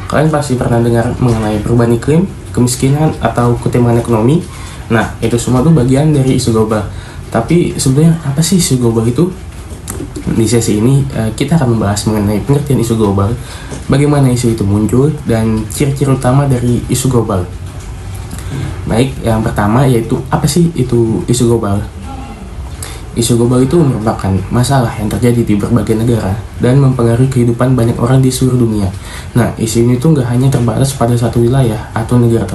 Kalian pasti pernah dengar mengenai perubahan iklim, kemiskinan, atau ketimpangan ekonomi. Nah, itu semua tuh bagian dari isu global. Tapi sebenarnya apa sih isu global itu? Di sesi ini kita akan membahas mengenai pengertian isu global, bagaimana isu itu muncul, dan ciri-ciri utama dari isu global. Baik, yang pertama yaitu apa sih itu isu global? Isu global itu merupakan masalah yang terjadi di berbagai negara dan mempengaruhi kehidupan banyak orang di seluruh dunia. Nah, isu ini tuh nggak hanya terbatas pada satu wilayah atau negara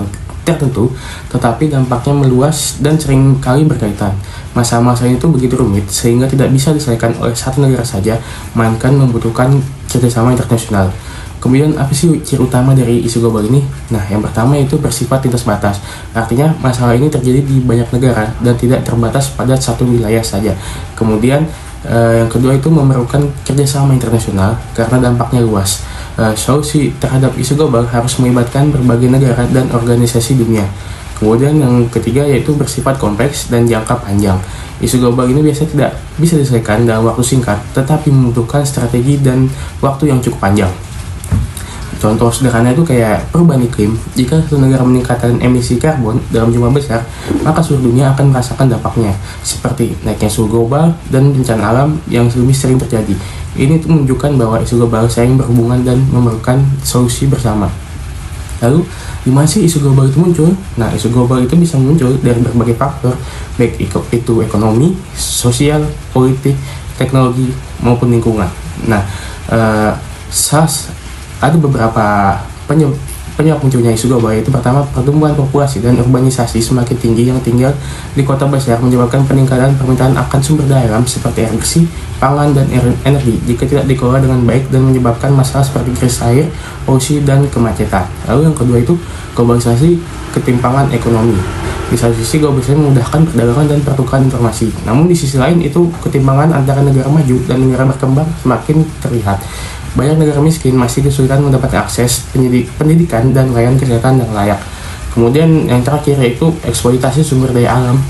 tertentu, tetapi dampaknya meluas dan sering kali berkaitan. Masa-masa itu begitu rumit sehingga tidak bisa diselesaikan oleh satu negara saja, melainkan membutuhkan kerjasama internasional. Kemudian apa sih ciri utama dari isu global ini? Nah, yang pertama itu bersifat lintas batas. Artinya masalah ini terjadi di banyak negara dan tidak terbatas pada satu wilayah saja. Kemudian yang kedua itu memerlukan kerjasama internasional karena dampaknya luas. Solusi terhadap isu global harus melibatkan berbagai negara dan organisasi dunia. Kemudian yang ketiga yaitu bersifat kompleks dan jangka panjang. Isu global ini biasanya tidak bisa diselesaikan dalam waktu singkat, tetapi membutuhkan strategi dan waktu yang cukup panjang. Contoh sederhana itu kayak perubahan iklim. Jika satu negara meningkatkan emisi karbon dalam jumlah besar, maka seluruh dunia akan merasakan dampaknya, seperti naiknya suhu global dan bencana alam yang lebih sering terjadi. Ini tuh menunjukkan bahwa isu global saling berhubungan dan memerlukan solusi bersama. Lalu, gimana sih isu global itu muncul? Nah, isu global itu bisa muncul dari berbagai faktor, baik itu ekonomi, sosial, politik, teknologi, maupun lingkungan. Nah, ada beberapa penyebab munculnya isu global, yaitu pertama pertumbuhan populasi dan urbanisasi semakin tinggi yang tinggal di kota besar menyebabkan peningkatan permintaan akan sumber daya alam seperti air bersih, pangan, dan energi jika tidak dikelola dengan baik dan menyebabkan masalah seperti krisis air, polusi, dan kemacetan. Lalu yang kedua itu globalisasi ketimpangan ekonomi. Di satu sisi globalisasi memudahkan perdagangan dan pertukaran informasi, namun di sisi lain itu ketimpangan antara negara maju dan negara berkembang semakin terlihat. Banyak negara miskin masih kesulitan mendapatkan akses pendidikan dan layanan kesehatan yang layak. Kemudian yang terakhir yaitu eksploitasi sumber daya alam.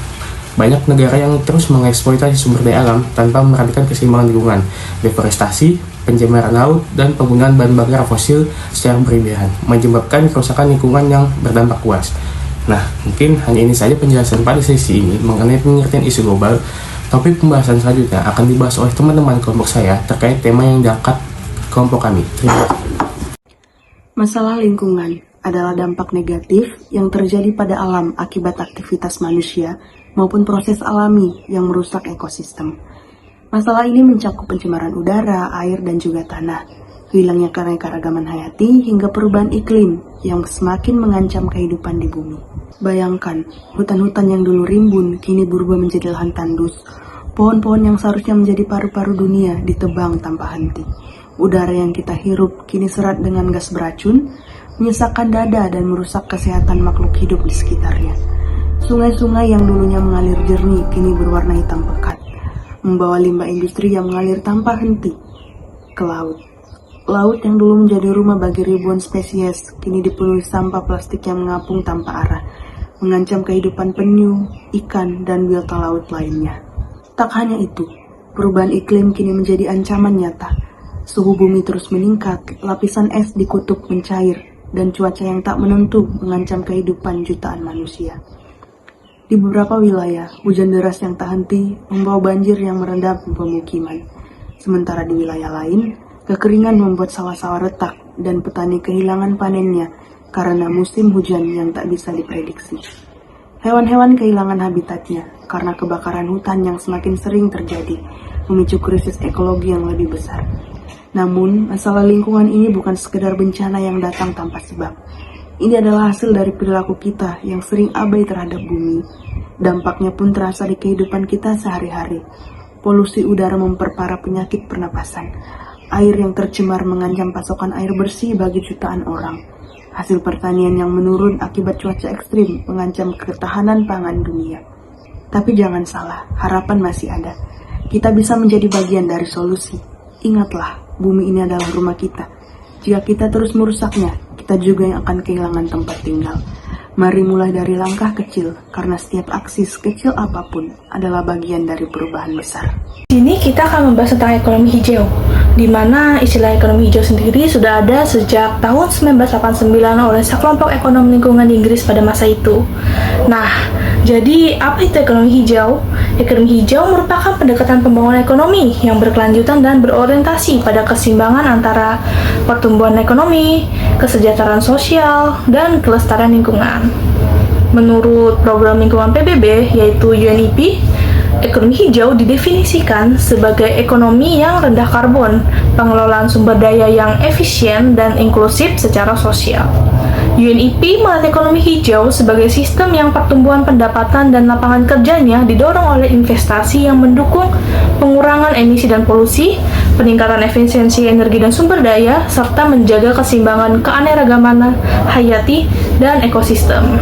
Banyak negara yang terus mengeksploitasi sumber daya alam tanpa memperhatikan keseimbangan lingkungan, deforestasi, pencemaran laut, dan penggunaan bahan bakar fosil secara berlebihan, menyebabkan kerusakan lingkungan yang berdampak luas. Nah, mungkin hanya ini saja penjelasan pada sesi ini mengenai pengertian isu global. Topik pembahasan selanjutnya akan dibahas oleh teman-teman kelompok saya terkait tema yang diangkat kelompok kami. Terima kasih. Masalah lingkungan adalah dampak negatif yang terjadi pada alam akibat aktivitas manusia maupun proses alami yang merusak ekosistem. Masalah ini mencakup pencemaran udara, air, dan juga tanah, hilangnya keanekaragaman hayati, hingga perubahan iklim yang semakin mengancam kehidupan di bumi. Bayangkan, hutan-hutan yang dulu rimbun kini berubah menjadi lahan tandus. Pohon-pohon yang seharusnya menjadi paru-paru dunia ditebang tanpa henti. Udara yang kita hirup kini serat dengan gas beracun, menyesakkan dada dan merusak kesehatan makhluk hidup di sekitarnya. Sungai-sungai yang dulunya mengalir jernih kini berwarna hitam pekat, membawa limbah industri yang mengalir tanpa henti ke laut. Laut yang dulu menjadi rumah bagi ribuan spesies kini dipenuhi sampah plastik yang mengapung tanpa arah, mengancam kehidupan penyu, ikan, dan biota laut lainnya. Tak hanya itu, perubahan iklim kini menjadi ancaman nyata. Suhu bumi terus meningkat, lapisan es di kutub mencair, dan cuaca yang tak menentu mengancam kehidupan jutaan manusia. Di beberapa wilayah, hujan deras yang tak henti membawa banjir yang merendam pemukiman. Sementara di wilayah lain, kekeringan membuat sawah-sawah retak dan petani kehilangan panennya karena musim hujan yang tak bisa diprediksi. Hewan-hewan kehilangan habitatnya karena kebakaran hutan yang semakin sering terjadi, memicu krisis ekologi yang lebih besar. Namun, masalah lingkungan ini bukan sekedar bencana yang datang tanpa sebab. Ini adalah hasil dari perilaku kita yang sering abai terhadap bumi. Dampaknya pun terasa di kehidupan kita sehari-hari. Polusi udara memperparah penyakit pernapasan. Air yang tercemar mengancam pasokan air bersih bagi jutaan orang. Hasil pertanian yang menurun akibat cuaca ekstrim mengancam ketahanan pangan dunia. Tapi jangan salah, harapan masih ada. Kita bisa menjadi bagian dari solusi. Ingatlah, bumi ini adalah rumah kita. Jika kita terus merusaknya, kita juga yang akan kehilangan tempat tinggal. Mari mulai dari langkah kecil, karena setiap aksi sekecil apapun adalah bagian dari perubahan besar. Di sini kita akan membahas tentang ekonomi hijau. di mana istilah ekonomi hijau sendiri sudah ada sejak tahun 1989 oleh sekelompok ekonom lingkungan di Inggris pada masa itu. Nah, jadi apa itu ekonomi hijau? Ekonomi hijau merupakan pendekatan pembangunan ekonomi yang berkelanjutan dan berorientasi pada keseimbangan antara pertumbuhan ekonomi, kesejahteraan sosial, dan kelestarian lingkungan. Menurut program lingkungan PBB, yaitu UNEP, ekonomi hijau didefinisikan sebagai ekonomi yang rendah karbon, pengelolaan sumber daya yang efisien dan inklusif secara sosial. UNEP melihat ekonomi hijau sebagai sistem yang pertumbuhan pendapatan dan lapangan kerjanya didorong oleh investasi yang mendukung pengurangan emisi dan polusi, peningkatan efisiensi energi dan sumber daya, serta menjaga keseimbangan keanekaragaman hayati dan ekosistem.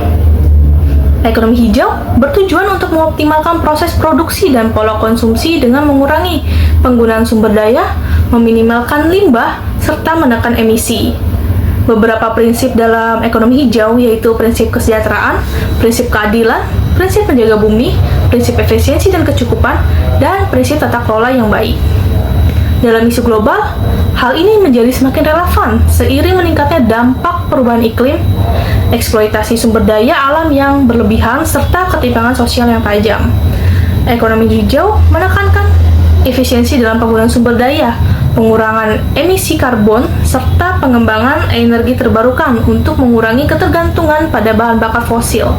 Ekonomi hijau bertujuan untuk mengoptimalkan proses produksi dan pola konsumsi dengan mengurangi penggunaan sumber daya, meminimalkan limbah, serta menekan emisi. Beberapa prinsip dalam ekonomi hijau yaitu prinsip kesejahteraan, prinsip keadilan, prinsip menjaga bumi, prinsip efisiensi dan kecukupan, dan prinsip tata kelola yang baik. Dalam isu global, hal ini menjadi semakin relevan seiring meningkatnya dampak perubahan iklim, eksploitasi sumber daya alam yang berlebihan, serta ketimpangan sosial yang tajam. Ekonomi hijau menekankan efisiensi dalam penggunaan sumber daya, pengurangan emisi karbon, serta pengembangan energi terbarukan untuk mengurangi ketergantungan pada bahan bakar fosil.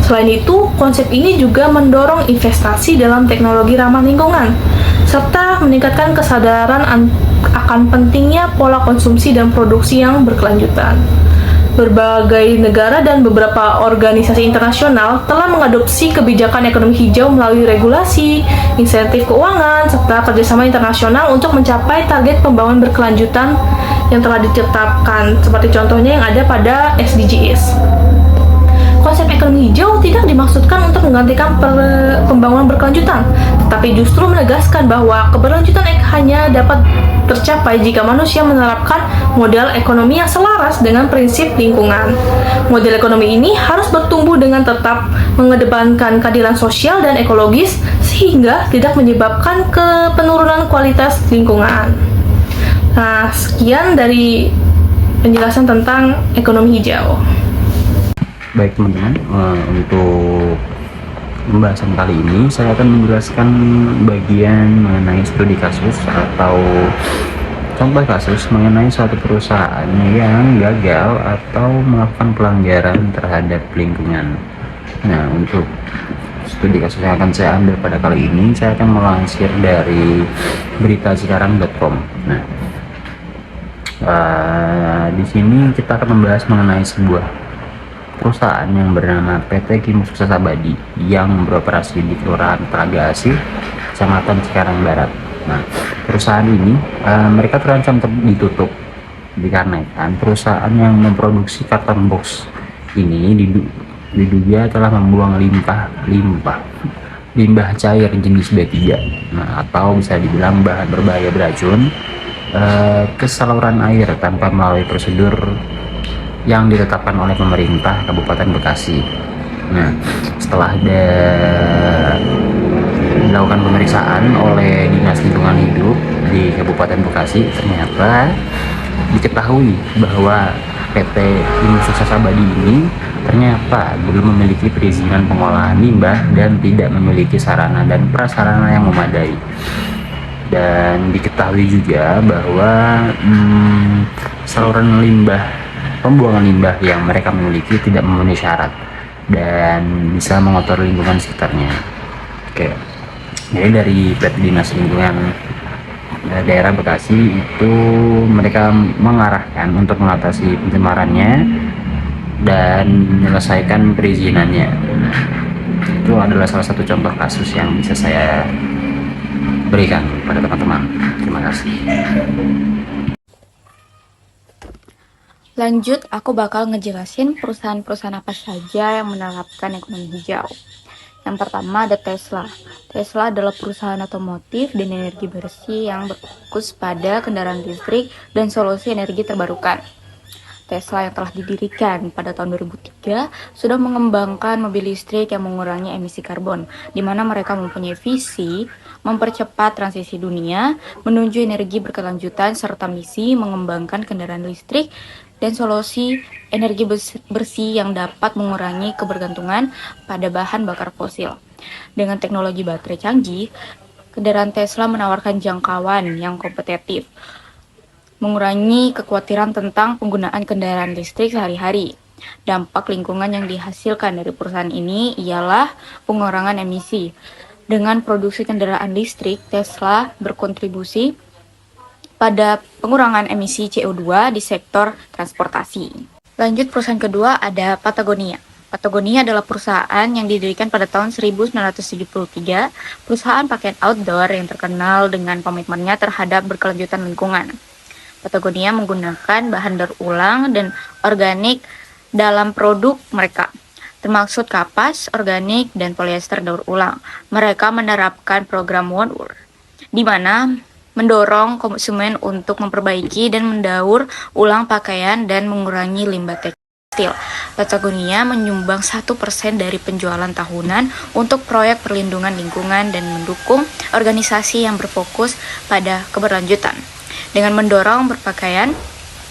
Selain itu, konsep ini juga mendorong investasi dalam teknologi ramah lingkungan, serta meningkatkan kesadaran akan pentingnya pola konsumsi dan produksi yang berkelanjutan. Berbagai negara dan beberapa organisasi internasional telah mengadopsi kebijakan ekonomi hijau melalui regulasi, insentif keuangan, serta kerjasama internasional untuk mencapai target pembangunan berkelanjutan yang telah ditetapkan, seperti contohnya yang ada pada SDGs. Konsep ekonomi hijau tidak dimaksudkan untuk menggantikan pembangunan berkelanjutan, tetapi justru menegaskan bahwa keberlanjutan hanya dapat tercapai jika manusia menerapkan model ekonomi yang selaras dengan prinsip lingkungan. Model ekonomi ini harus bertumbuh dengan tetap mengedepankan keadilan sosial dan ekologis sehingga tidak menyebabkan penurunan kualitas lingkungan. Nah, sekian dari penjelasan tentang ekonomi hijau. Baik teman-teman, untuk pembahasan kali ini saya akan menjelaskan bagian mengenai studi kasus atau contoh kasus mengenai suatu perusahaan yang gagal atau melakukan pelanggaran terhadap lingkungan. Nah, untuk studi kasus yang akan saya ambil pada kali ini, saya akan melansir dari beritasekarang.com. Nah, di sini kita akan membahas mengenai sebuah perusahaan yang bernama PT Kim Sukses Abadi yang beroperasi di Kelurahan Telaga Asih, Kecamatan Cikarang Barat. Nah, perusahaan ini mereka terancam ditutup dikarenakan perusahaan yang memproduksi karton box ini diduga telah membuang limbah cair jenis B3, nah, atau bisa dibilang bahan berbahaya beracun ke saluran air tanpa melalui prosedur yang ditetapkan oleh pemerintah Kabupaten Bekasi. Nah, setelah dilakukan pemeriksaan oleh Dinas Lingkungan Hidup di Kabupaten Bekasi, ternyata diketahui bahwa PT Kim Sukses Abadi ini ternyata belum memiliki perizinan pengolahan limbah dan tidak memiliki sarana dan prasarana yang memadai. Dan diketahui juga bahwa saluran pembuangan limbah yang mereka miliki tidak memenuhi syarat dan bisa mengotori lingkungan sekitarnya. Oke, jadi dari Dinas Lingkungan Daerah Bekasi itu mereka mengarahkan untuk mengatasi pencemarannya dan menyelesaikan perizinannya. Itu adalah salah satu contoh kasus yang bisa saya berikan pada teman-teman. Terima kasih. Lanjut, aku bakal ngejelasin perusahaan-perusahaan apa saja yang menerapkan ekonomi hijau. Yang pertama ada Tesla. Tesla adalah perusahaan otomotif dan energi bersih yang berfokus pada kendaraan listrik dan solusi energi terbarukan. Tesla yang telah didirikan pada tahun 2003 sudah mengembangkan mobil listrik yang mengurangi emisi karbon, di mana mereka mempunyai visi mempercepat transisi dunia menuju energi berkelanjutan serta misi mengembangkan kendaraan listrik dan solusi energi bersih yang dapat mengurangi kebergantungan pada bahan bakar fosil. Dengan teknologi baterai canggih, kendaraan Tesla menawarkan jangkauan yang kompetitif, mengurangi kekhawatiran tentang penggunaan kendaraan listrik sehari-hari. Dampak lingkungan yang dihasilkan dari perusahaan ini ialah pengurangan emisi. Dengan produksi kendaraan listrik, Tesla berkontribusi pada pengurangan emisi CO2 di sektor transportasi. Lanjut, perusahaan kedua ada Patagonia. Patagonia adalah perusahaan yang didirikan pada tahun 1973, perusahaan pakaian outdoor yang terkenal dengan komitmennya terhadap berkelanjutan lingkungan. Patagonia menggunakan bahan daur ulang dan organik dalam produk mereka, termasuk kapas, organik, dan polyester daur ulang. Mereka menerapkan program One World, di mana mendorong konsumen untuk memperbaiki dan mendaur ulang pakaian dan mengurangi limbah tekstil. Patagonia menyumbang 1% dari penjualan tahunan untuk proyek perlindungan lingkungan dan mendukung organisasi yang berfokus pada keberlanjutan. Dengan mendorong berpakaian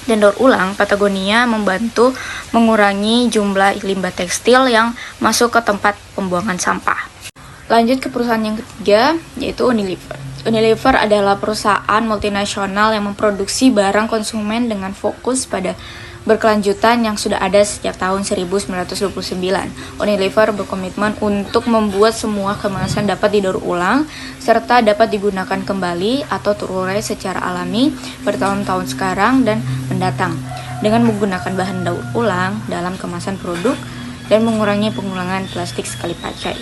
dan daur ulang, Patagonia membantu mengurangi jumlah limbah tekstil yang masuk ke tempat pembuangan sampah. Lanjut ke perusahaan yang ketiga, yaitu Unilever. Unilever adalah perusahaan multinasional yang memproduksi barang konsumen dengan fokus pada berkelanjutan yang sudah ada sejak tahun 1929. Unilever berkomitmen untuk membuat semua kemasan dapat didaur ulang serta dapat digunakan kembali atau terurai secara alami bertahun-tahun sekarang dan mendatang dengan menggunakan bahan daur ulang dalam kemasan produk dan mengurangi penggunaan plastik sekali pakai.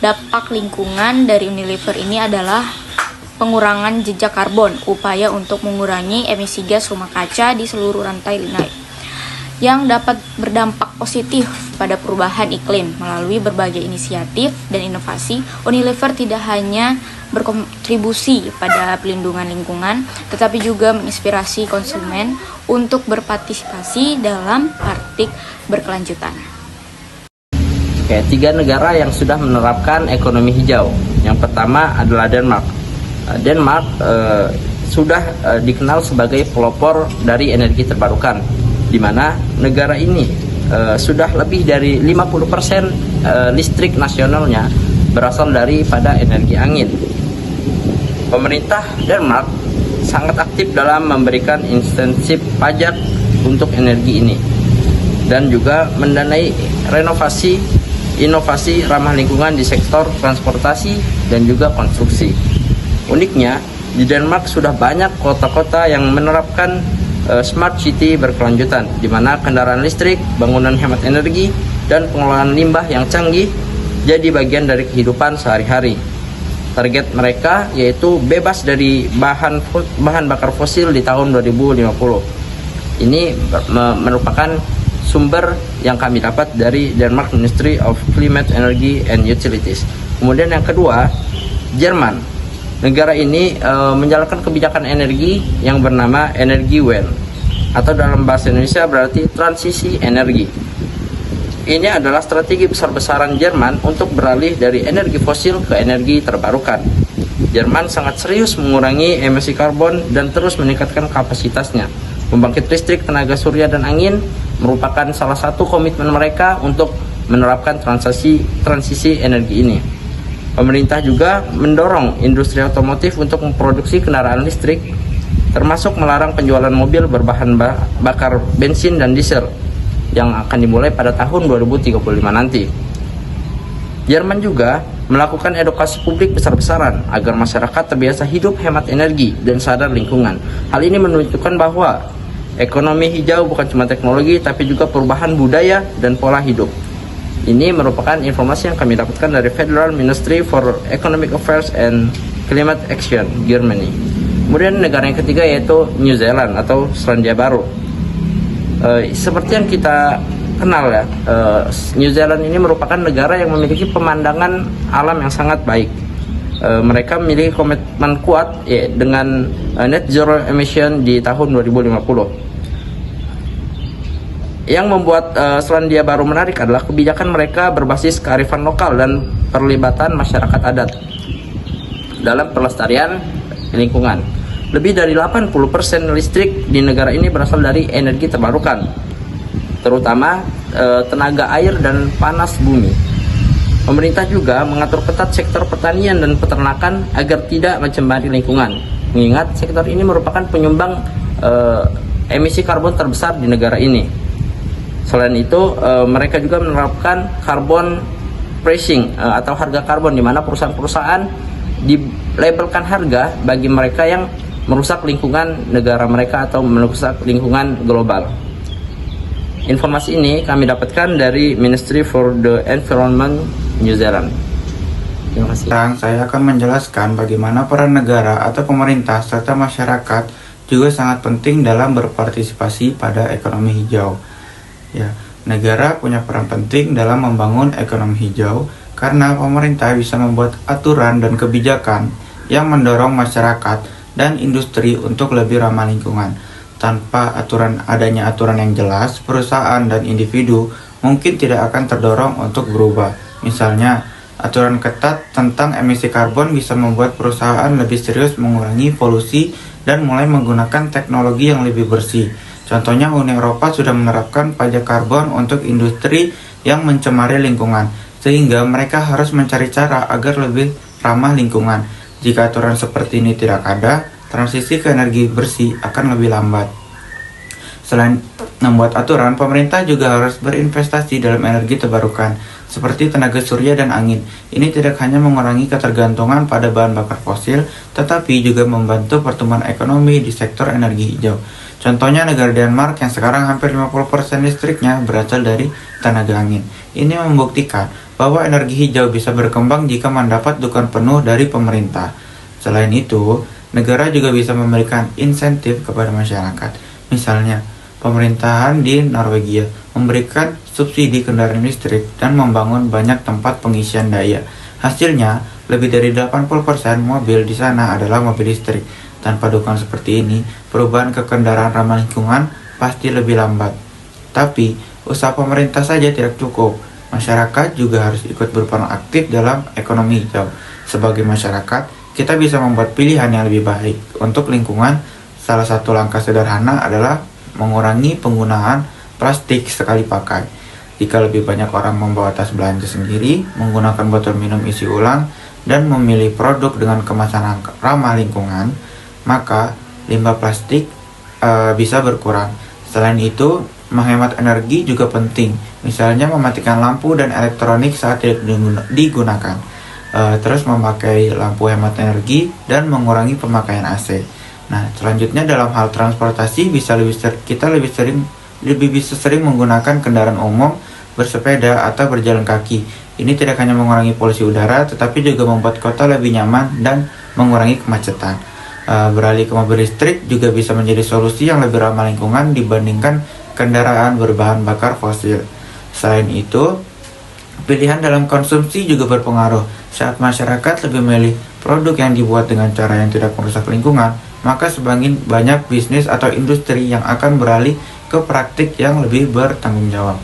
Dampak lingkungan dari Unilever ini adalah pengurangan jejak karbon, upaya untuk mengurangi emisi gas rumah kaca di seluruh rantai nilai, yang dapat berdampak positif pada perubahan iklim. Melalui berbagai inisiatif dan inovasi, Unilever tidak hanya berkontribusi pada pelindungan lingkungan, tetapi juga menginspirasi konsumen untuk berpartisipasi dalam praktik berkelanjutan. Oke, 3 negara yang sudah menerapkan ekonomi hijau. Yang pertama adalah Denmark. Denmark sudah dikenal sebagai pelopor dari energi terbarukan, di mana negara ini sudah lebih dari 50% listrik nasionalnya berasal daripada energi angin. Pemerintah Denmark sangat aktif dalam memberikan insentif pajak untuk energi ini dan juga mendanai inovasi ramah lingkungan di sektor transportasi dan juga konstruksi. Uniknya, di Denmark sudah banyak kota-kota yang menerapkan smart city berkelanjutan, di mana kendaraan listrik, bangunan hemat energi, dan pengelolaan limbah yang canggih jadi bagian dari kehidupan sehari-hari. Target mereka yaitu bebas dari bahan bakar fosil di tahun 2050. Ini merupakan sumber yang kami dapat dari Denmark Ministry of Climate, Energy and Utilities. Kemudian yang kedua, Jerman. Negara ini menjalankan kebijakan energi yang bernama Energiewende, atau dalam bahasa Indonesia berarti transisi energi. Ini adalah strategi besar-besaran Jerman untuk beralih dari energi fosil ke energi terbarukan. Jerman sangat serius mengurangi emisi karbon dan terus meningkatkan kapasitasnya. Pembangkit listrik tenaga surya dan angin merupakan salah satu komitmen mereka untuk menerapkan transisi energi ini. Pemerintah juga mendorong industri otomotif untuk memproduksi kendaraan listrik, termasuk melarang penjualan mobil berbahan bakar bensin dan diesel yang akan dimulai pada tahun 2035 nanti. Jerman juga melakukan edukasi publik besar-besaran agar masyarakat terbiasa hidup hemat energi dan sadar lingkungan. Hal ini menunjukkan bahwa ekonomi hijau bukan cuma teknologi, tapi juga perubahan budaya dan pola hidup. Ini merupakan informasi yang kami dapatkan dari Federal Ministry for Economic Affairs and Climate Action, Germany. Kemudian negara yang ketiga yaitu New Zealand atau Selandia Baru. Seperti yang kita kenal ya, New Zealand ini merupakan negara yang memiliki pemandangan alam yang sangat baik. Mereka memiliki komitmen kuat dengan net zero emission di tahun 2050. Yang membuat Selandia Baru menarik adalah kebijakan mereka berbasis kearifan lokal dan perlibatan masyarakat adat dalam pelestarian lingkungan. Lebih dari 80% listrik di negara ini berasal dari energi terbarukan, terutama tenaga air dan panas bumi. Pemerintah juga mengatur ketat sektor pertanian dan peternakan agar tidak mencemari lingkungan, mengingat sektor ini merupakan penyumbang emisi karbon terbesar di negara ini. Selain itu, mereka juga menerapkan carbon pricing atau harga karbon, di mana perusahaan-perusahaan dilabelkan harga bagi mereka yang merusak lingkungan negara mereka atau merusak lingkungan global. Informasi ini kami dapatkan dari Ministry for the Environment New Zealand. Terima kasih. Sekarang saya akan menjelaskan bagaimana peran negara atau pemerintah serta masyarakat juga sangat penting dalam berpartisipasi pada ekonomi hijau. Ya, negara punya peran penting dalam membangun ekonomi hijau karena pemerintah bisa membuat aturan dan kebijakan yang mendorong masyarakat dan industri untuk lebih ramah lingkungan. Tanpa adanya aturan yang jelas, perusahaan dan individu mungkin tidak akan terdorong untuk berubah. Misalnya, aturan ketat tentang emisi karbon bisa membuat perusahaan lebih serius mengurangi polusi dan mulai menggunakan teknologi yang lebih bersih. Contohnya, Uni Eropa sudah menerapkan pajak karbon untuk industri yang mencemari lingkungan, sehingga mereka harus mencari cara agar lebih ramah lingkungan. Jika aturan seperti ini tidak ada, transisi ke energi bersih akan lebih lambat. Selain membuat aturan, pemerintah juga harus berinvestasi dalam energi terbarukan, seperti tenaga surya dan angin. Ini tidak hanya mengurangi ketergantungan pada bahan bakar fosil, tetapi juga membantu pertumbuhan ekonomi di sektor energi hijau. Contohnya negara Denmark yang sekarang hampir 50% listriknya berasal dari tenaga angin. Ini membuktikan bahwa energi hijau bisa berkembang jika mendapat dukungan penuh dari pemerintah. Selain itu, negara juga bisa memberikan insentif kepada masyarakat. Misalnya, pemerintahan di Norwegia memberikan subsidi kendaraan listrik dan membangun banyak tempat pengisian daya. Hasilnya, lebih dari 80% mobil di sana adalah mobil listrik. Tanpa dukungan seperti ini, perubahan ke kendaraan ramah lingkungan pasti lebih lambat. Tapi, usaha pemerintah saja tidak cukup. Masyarakat juga harus ikut berperan aktif dalam ekonomi hijau. Sebagai masyarakat, kita bisa membuat pilihan yang lebih baik untuk lingkungan. Salah satu langkah sederhana adalah mengurangi penggunaan plastik sekali pakai. Jika lebih banyak orang membawa tas belanja sendiri, menggunakan botol minum isi ulang, dan memilih produk dengan kemasan ramah lingkungan, maka limbah plastik bisa berkurang. Selain itu, menghemat energi juga penting. Misalnya mematikan lampu dan elektronik saat tidak digunakan. Terus memakai lampu hemat energi dan mengurangi pemakaian AC. Nah, selanjutnya dalam hal transportasi kita lebih bisa sering menggunakan kendaraan umum, bersepeda atau berjalan kaki. Ini tidak hanya mengurangi polusi udara, tetapi juga membuat kota lebih nyaman dan mengurangi kemacetan. Beralih ke mobil listrik juga bisa menjadi solusi yang lebih ramah lingkungan dibandingkan kendaraan berbahan bakar fosil. Selain itu, pilihan dalam konsumsi juga berpengaruh. Saat masyarakat lebih memilih produk yang dibuat dengan cara yang tidak merusak lingkungan, maka semakin banyak bisnis atau industri yang akan beralih ke praktik yang lebih bertanggung jawab.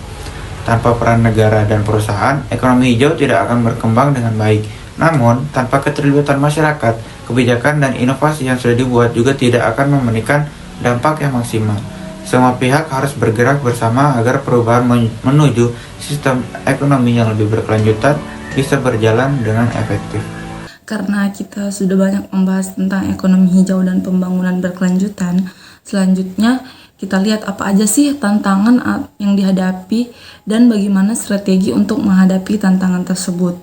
Tanpa peran negara dan perusahaan, ekonomi hijau tidak akan berkembang dengan baik. Namun, tanpa keterlibatan masyarakat, kebijakan dan inovasi yang sudah dibuat juga tidak akan memberikan dampak yang maksimal. Semua pihak harus bergerak bersama agar perubahan menuju sistem ekonomi yang lebih berkelanjutan bisa berjalan dengan efektif. Karena kita sudah banyak membahas tentang ekonomi hijau dan pembangunan berkelanjutan, selanjutnya kita lihat apa aja sih tantangan yang dihadapi dan bagaimana strategi untuk menghadapi tantangan tersebut.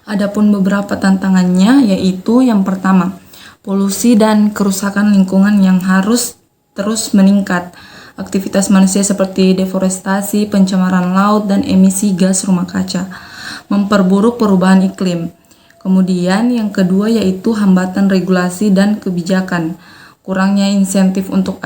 Adapun beberapa tantangannya yaitu yang pertama, polusi dan kerusakan lingkungan yang harus terus meningkat. Aktivitas manusia seperti deforestasi, pencemaran laut, dan emisi gas rumah kaca memperburuk perubahan iklim. Kemudian yang kedua yaitu hambatan regulasi dan kebijakan. Kurangnya insentif untuk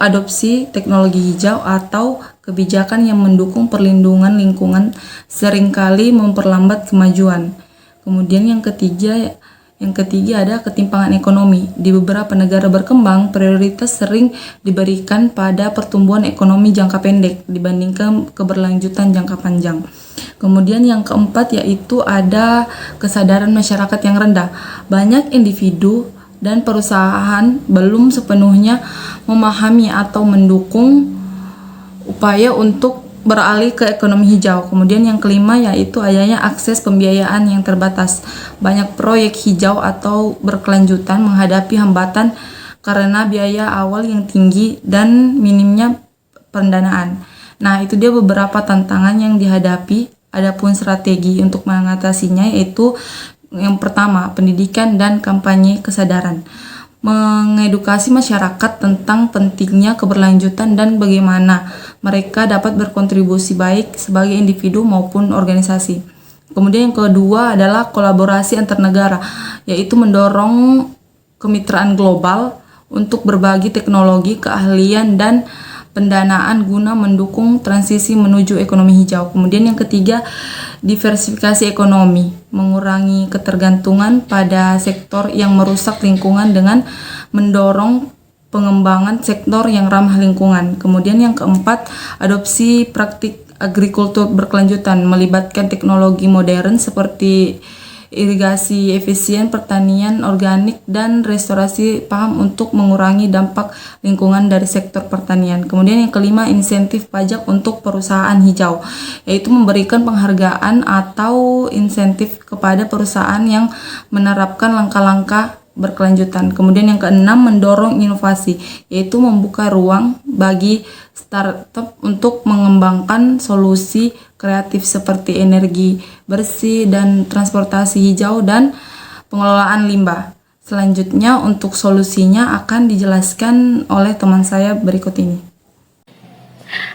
adopsi teknologi hijau atau kebijakan yang mendukung perlindungan lingkungan seringkali memperlambat kemajuan. Kemudian yang ketiga Yang ketiga ada ketimpangan ekonomi. Di beberapa negara berkembang, prioritas sering diberikan pada pertumbuhan ekonomi jangka pendek dibandingkan keberlanjutan jangka panjang. Kemudian yang keempat yaitu ada kesadaran masyarakat yang rendah. Banyak individu dan perusahaan belum sepenuhnya memahami atau mendukung upaya untuk beralih ke ekonomi hijau. Kemudian yang kelima yaitu adanya akses pembiayaan yang terbatas. Banyak proyek hijau atau berkelanjutan menghadapi hambatan karena biaya awal yang tinggi dan minimnya pendanaan. Nah, itu dia beberapa tantangan yang dihadapi. Adapun strategi untuk mengatasinya yaitu yang pertama, pendidikan dan kampanye kesadaran. Mengedukasi masyarakat tentang pentingnya keberlanjutan dan bagaimana mereka dapat berkontribusi baik sebagai individu maupun organisasi. Kemudian yang kedua adalah kolaborasi antar negara, yaitu mendorong kemitraan global untuk berbagi teknologi, keahlian, dan pendanaan guna mendukung transisi menuju ekonomi hijau. Kemudian yang ketiga, diversifikasi ekonomi, mengurangi ketergantungan pada sektor yang merusak lingkungan dengan mendorong pengembangan sektor yang ramah lingkungan. Kemudian yang keempat, adopsi praktik agrikultur berkelanjutan, melibatkan teknologi modern seperti irigasi efisien, pertanian organik, dan restorasi paham untuk mengurangi dampak lingkungan dari sektor pertanian. Kemudian yang kelima, insentif pajak untuk perusahaan hijau, yaitu memberikan penghargaan atau insentif kepada perusahaan yang menerapkan langkah-langkah berkelanjutan. Kemudian yang keenam, mendorong inovasi, yaitu membuka ruang bagi startup untuk mengembangkan solusi kreatif seperti energi bersih dan transportasi hijau dan pengelolaan limbah. Selanjutnya untuk solusinya akan dijelaskan oleh teman saya berikut ini.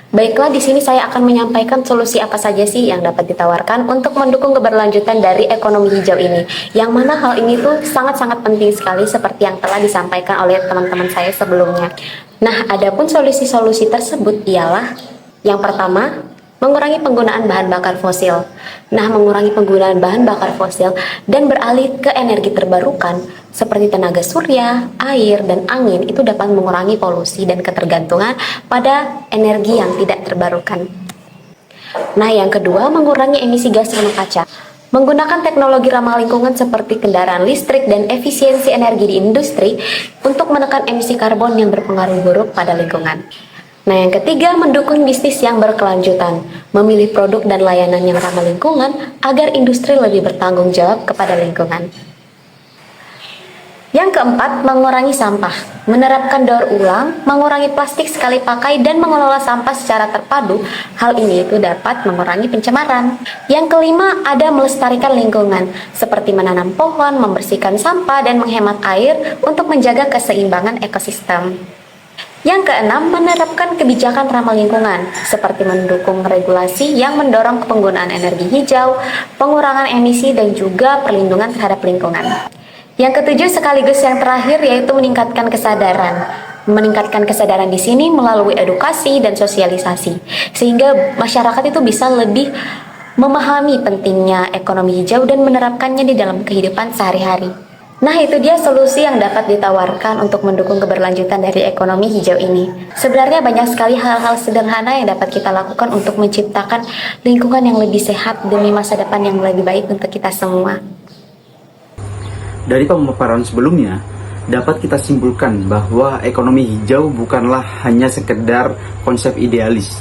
Baiklah, di sini saya akan menyampaikan solusi apa saja sih yang dapat ditawarkan untuk mendukung keberlanjutan dari ekonomi hijau ini. Yang mana hal ini tuh sangat-sangat penting sekali seperti yang telah disampaikan oleh teman-teman saya sebelumnya. Nah, adapun solusi-solusi tersebut ialah yang pertama, mengurangi penggunaan bahan bakar fosil. Nah, mengurangi penggunaan bahan bakar fosil dan beralih ke energi terbarukan seperti tenaga surya, air, dan angin itu dapat mengurangi polusi dan ketergantungan pada energi yang tidak terbarukan. Nah, yang kedua, mengurangi emisi gas rumah kaca. Menggunakan teknologi ramah lingkungan seperti kendaraan listrik dan efisiensi energi di industri untuk menekan emisi karbon yang berpengaruh buruk pada lingkungan. Nah, yang ketiga, mendukung bisnis yang berkelanjutan, memilih produk dan layanan yang ramah lingkungan agar industri lebih bertanggung jawab kepada lingkungan. Yang keempat, mengurangi sampah, menerapkan daur ulang, mengurangi plastik sekali pakai, dan mengelola sampah secara terpadu. Hal ini itu dapat mengurangi pencemaran. Yang kelima, ada melestarikan lingkungan, seperti menanam pohon, membersihkan sampah, dan menghemat air untuk menjaga keseimbangan ekosistem. Yang keenam, menerapkan kebijakan ramah lingkungan, seperti mendukung regulasi yang mendorong penggunaan energi hijau, pengurangan emisi, dan juga perlindungan terhadap lingkungan. Yang ketujuh sekaligus yang terakhir yaitu meningkatkan kesadaran. Meningkatkan kesadaran di sini melalui edukasi dan sosialisasi, sehingga masyarakat itu bisa lebih memahami pentingnya ekonomi hijau dan menerapkannya di dalam kehidupan sehari-hari. Nah, itu dia solusi yang dapat ditawarkan untuk mendukung keberlanjutan dari ekonomi hijau ini. Sebenarnya banyak sekali hal-hal sederhana yang dapat kita lakukan untuk menciptakan lingkungan yang lebih sehat demi masa depan yang lebih baik untuk kita semua. Dari pemaparan sebelumnya, dapat kita simpulkan bahwa ekonomi hijau bukanlah hanya sekedar konsep idealis,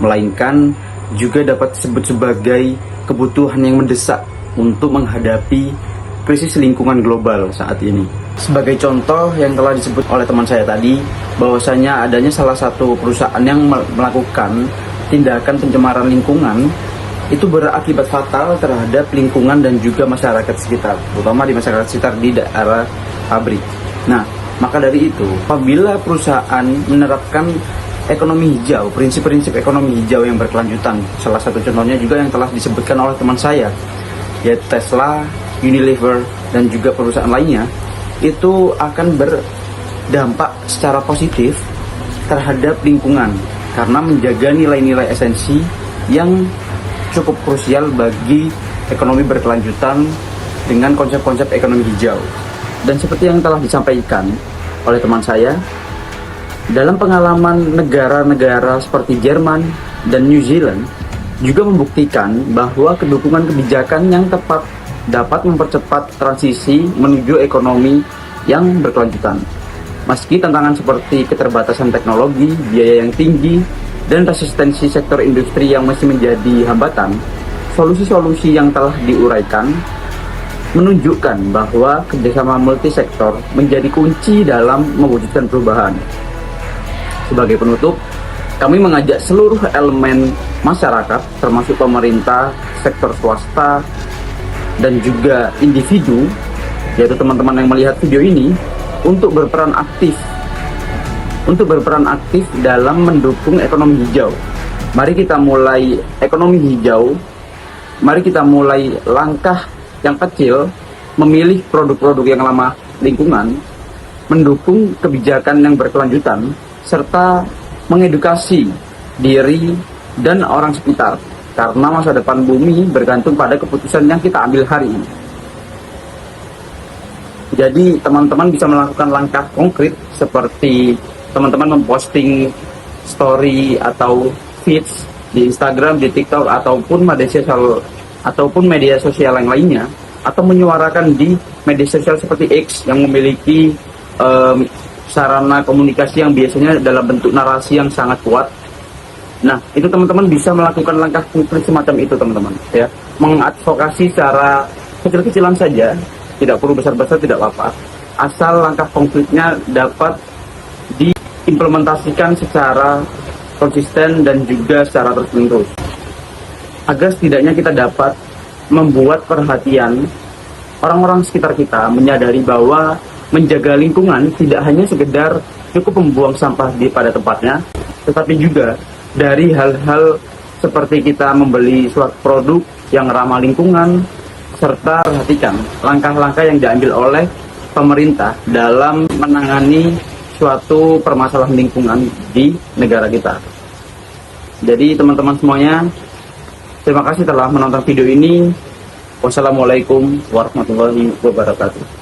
melainkan juga dapat disebut sebagai kebutuhan yang mendesak untuk menghadapi krisis lingkungan global saat ini. Sebagai contoh yang telah disebut oleh teman saya tadi, bahwasanya adanya salah satu perusahaan yang melakukan tindakan pencemaran lingkungan itu berakibat fatal terhadap lingkungan dan juga masyarakat sekitar, terutama di masyarakat sekitar di daerah pabrik. Nah, maka dari itu, apabila perusahaan menerapkan ekonomi hijau, prinsip-prinsip ekonomi hijau yang berkelanjutan, salah satu contohnya juga yang telah disebutkan oleh teman saya, yaitu Tesla, Unilever, dan juga perusahaan lainnya, itu akan berdampak secara positif terhadap lingkungan karena menjaga nilai-nilai esensi yang cukup krusial bagi ekonomi berkelanjutan dengan konsep-konsep ekonomi hijau. Dan seperti yang telah disampaikan oleh teman saya, dalam pengalaman negara-negara seperti Jerman dan New Zealand juga membuktikan bahwa kedukungan kebijakan yang tepat dapat mempercepat transisi menuju ekonomi yang berkelanjutan. Meski tantangan seperti keterbatasan teknologi, biaya yang tinggi, dan resistensi sektor industri yang masih menjadi hambatan, solusi-solusi yang telah diuraikan menunjukkan bahwa kerjasama multisektor menjadi kunci dalam mewujudkan perubahan. Sebagai penutup, kami mengajak seluruh elemen masyarakat, termasuk pemerintah, sektor swasta, dan juga individu, yaitu teman-teman yang melihat video ini, untuk berperan aktif dalam mendukung ekonomi hijau. Mari kita mulai ekonomi hijau, mari kita mulai langkah yang kecil, memilih produk-produk yang ramah lingkungan, mendukung kebijakan yang berkelanjutan, serta mengedukasi diri dan orang sekitar, karena masa depan bumi bergantung pada keputusan yang kita ambil hari ini. Jadi teman-teman bisa melakukan langkah konkret seperti teman-teman memposting story atau feeds di Instagram, di TikTok, ataupun media sosial yang lainnya, atau menyuarakan di media sosial seperti X yang memiliki sarana komunikasi yang biasanya dalam bentuk narasi yang sangat kuat. Nah, itu teman-teman bisa melakukan langkah konkret semacam itu, teman-teman, ya. Mengadvokasi secara kecil-kecilan saja, tidak perlu besar-besar, tidak apa-apa. Asal langkah konkretnya dapat diimplementasikan secara konsisten dan juga secara terus-menerus, agar setidaknya kita dapat membuat perhatian orang-orang sekitar kita menyadari bahwa menjaga lingkungan tidak hanya sekedar cukup membuang sampah pada tempatnya, tetapi juga dari hal-hal seperti kita membeli suatu produk yang ramah lingkungan, serta perhatikan langkah-langkah yang diambil oleh pemerintah dalam menangani suatu permasalahan lingkungan di negara kita. Jadi teman-teman semuanya, terima kasih telah menonton video ini. Wassalamualaikum warahmatullahi wabarakatuh.